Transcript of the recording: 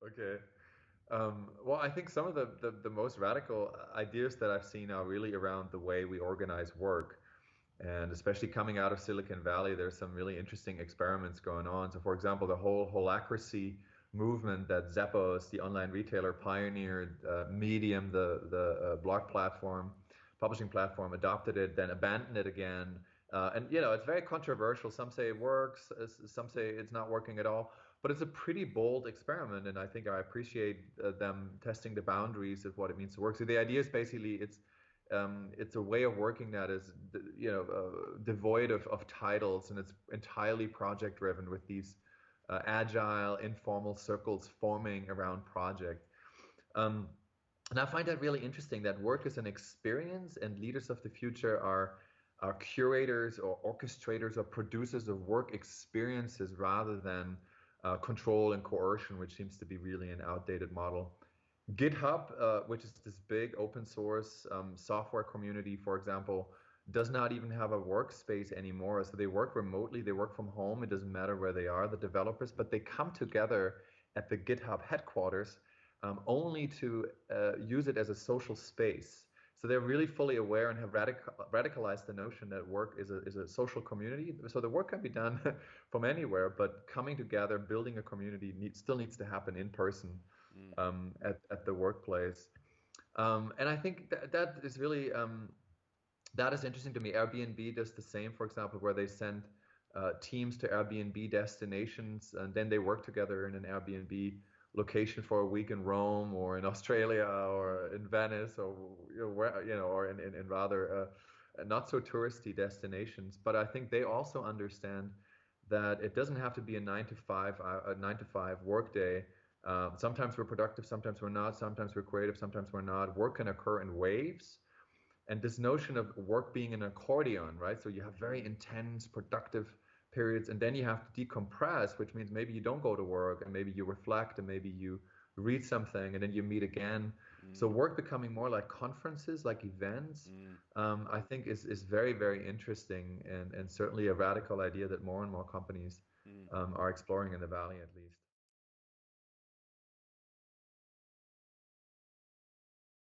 Okay. Well, I think some of the most radical ideas that I've seen are really around the way we organize work. And especially coming out of Silicon Valley, there's some really interesting experiments going on. So, for example, the whole holacracy movement that Zappos, the online retailer, pioneered, Medium, the blog platform, publishing platform, adopted it, then abandoned it again. And it's very controversial. Some say it works, some say it's not working at all. But it's a pretty bold experiment, and I think I appreciate them testing the boundaries of what it means to work. So the idea is basically it's a way of working that is devoid of titles, and it's entirely project driven with these agile informal circles forming around project. And I find that really interesting that work is an experience, and leaders of the future are curators or orchestrators or producers of work experiences rather than control and coercion, which seems to be really an outdated model. GitHub, which is this big open source software community, for example, does not even have a workspace anymore. So they work remotely, they work from home. It doesn't matter where they are, the developers, but they come together at the GitHub headquarters only to use it as a social space. So they're really fully aware and have radicalized the notion that work is a social community. So the work can be done from anywhere, but coming together, building a community still needs to happen in person Mm. at the workplace. And I think that is really that is interesting to me. Airbnb does the same, for example, where they send teams to Airbnb destinations, and then they work together in an Airbnb location for a week in Rome or in Australia or in Venice or or in rather not so touristy destinations. But I think they also understand that it doesn't have to be a 9 to 5 workday. Sometimes we're productive, sometimes we're not, sometimes we're creative, sometimes we're not. Work can occur in waves. And this notion of work being an accordion, right? So you have very intense, productive periods, and then you have to decompress, which means maybe you don't go to work, and maybe you reflect, and maybe you read something, and then you meet again. So Mm. work becoming more like conferences, like events, Mm. I think is very, very interesting, and certainly a radical idea that more and more companies Mm. are exploring in the Valley, at least.